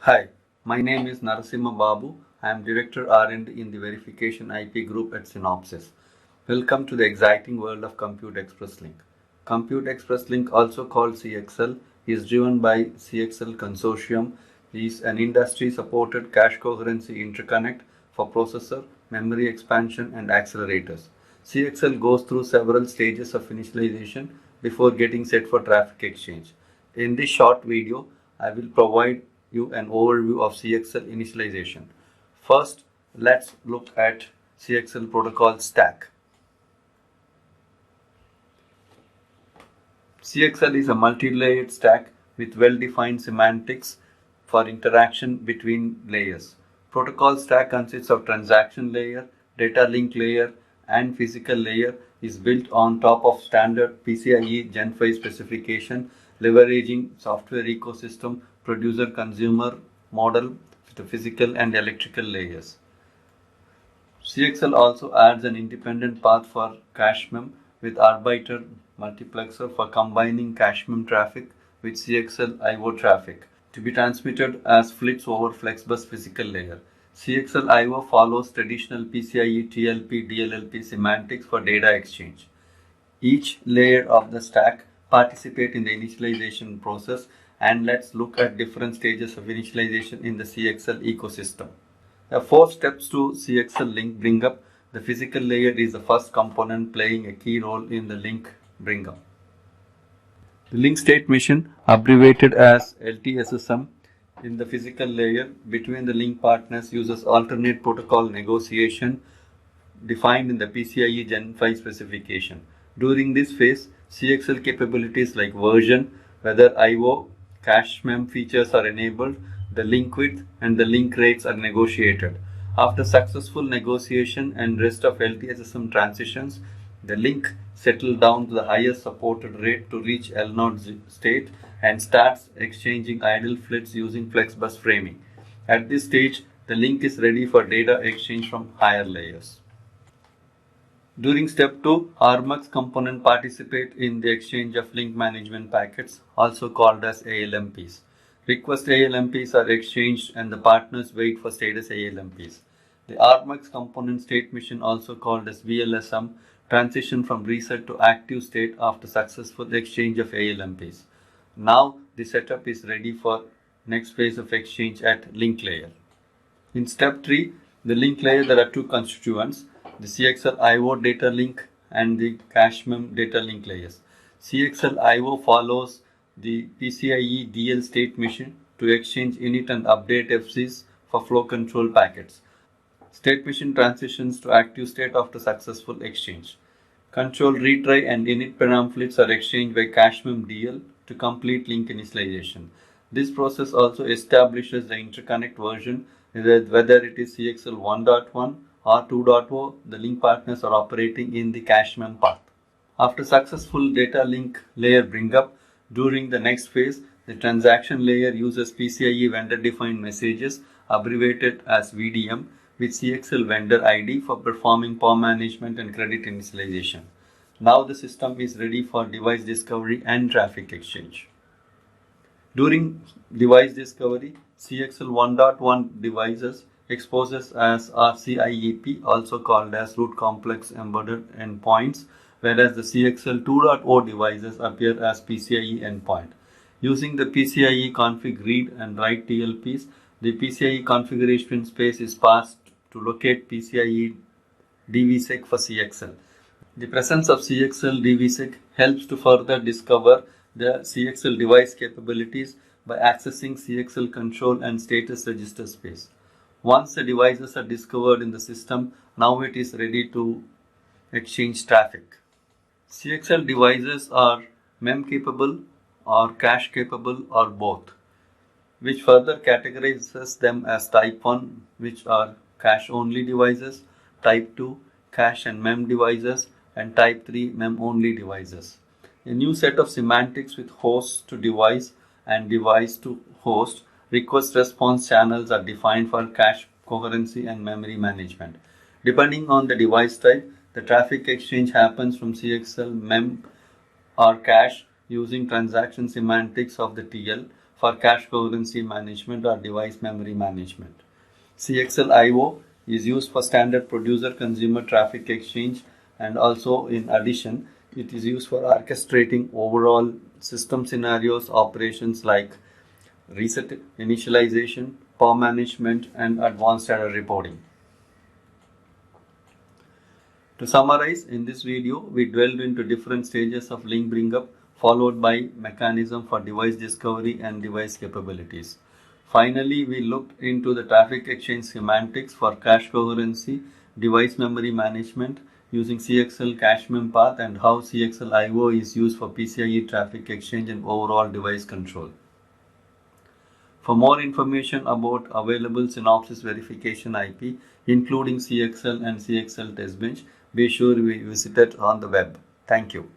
Hi, my name is Narasimha Babu. I am Director R&D in the Verification IP Group at Synopsys. Welcome to the exciting world of Compute Express Link. Compute Express Link, also called CXL, is driven by CXL Consortium. It is an industry-supported cache coherency interconnect for processor, memory expansion, and accelerators. CXL goes through several stages of initialization before getting set for traffic exchange. In this short video, I will provide you an overview of CXL initialization. First, let's look at CXL protocol stack. CXL is a multi-layered stack with well-defined semantics for interaction between layers. Protocol stack consists of transaction layer, data link layer, and physical layer is built on top of standard PCIe Gen 5 specification, leveraging software ecosystem producer-consumer model with the physical and electrical layers. CXL also adds an independent path for cache mem with Arbiter multiplexer for combining cache mem traffic with CXL I/O traffic to be transmitted as flits over FlexBus physical layer. CXL I/O follows traditional PCIe TLP DLLP semantics for data exchange. Each layer of the stack participate in the initialization process, and let's look at different stages of initialization in the CXL ecosystem. The four steps to CXL link bring up. The physical layer is the first component playing a key role in the link bring up. The link state machine, abbreviated as LTSSM, in the physical layer between the link partners uses alternate protocol negotiation defined in the PCIe Gen 5 specification. During this phase, CXL capabilities like version, whether I/O, cache mem features are enabled, the link width and the link rates are negotiated. After successful negotiation and rest of LTSSM transitions, the link settles down to the highest supported rate to reach L0 state and starts exchanging idle flits using FlexBus framing. At this stage, the link is ready for data exchange from higher layers. During step 2, RMUX component participate in the exchange of link management packets, also called as ALMPs. Request ALMPs are exchanged and the partners wait for status ALMPs. The RMUX component state machine, also called as VLSM, transition from reset to active state after successful exchange of ALMPs. Now the setup is ready for next phase of exchange at link layer. In step 3, the link layer, there are two constituents, the CXL I/O data link and the cache mem data link layers. CXL I/O follows the PCIe DL state machine to exchange init and update FCs for flow control packets. State machine transitions to active state after successful exchange. Control retry and init paramflits are exchanged by cache mem DL to complete link initialization. This process also establishes the interconnect version, whether it is CXL 1.1 or 2.0, the link partners are operating in the cache mem path. After successful data link layer bring up, during the next phase, the transaction layer uses PCIe vendor defined messages, abbreviated as VDM, with CXL vendor ID for performing POM management and credit initialization. Now the system is ready for device discovery and traffic exchange. During device discovery, CXL 1.1 devices exposes as RCIEP, also called as root complex embedded endpoints, whereas the CXL 2.0 devices appear as PCIe endpoint. Using the PCIe config read and write TLPs, the PCIe configuration space is passed to locate PCIe DVSEC for CXL. The presence of CXL DVSEC helps to further discover the CXL device capabilities by accessing CXL control and status register space. Once the devices are discovered in the system, now it is ready to exchange traffic. CXL devices are MEM capable or cache capable or both, which further categorizes them as type 1, which are cache only devices, type 2, cache and MEM devices, and type 3, MEM only devices. A new set of semantics with host to device and device to host request response channels are defined for cache coherency and memory management. Depending on the device type, the traffic exchange happens from CXL MEM or cache using transaction semantics of the TL. for cache coherency management or device memory management. CXL IO is used for standard producer-consumer traffic exchange, and also in addition, it is used for orchestrating overall system scenarios, operations like reset initialization, power management, and advanced error reporting. To summarize, in this video, we dwelled into different stages of link bring-up, followed by mechanism for device discovery and device capabilities. Finally, we looked into the traffic exchange semantics for cache coherency, device memory management using CXL cache mem path, and how CXL IO is used for PCIe traffic exchange and overall device control. For more information about available Synopsys verification IP, including CXL and CXL test bench, be sure we visit it on the web. Thank you.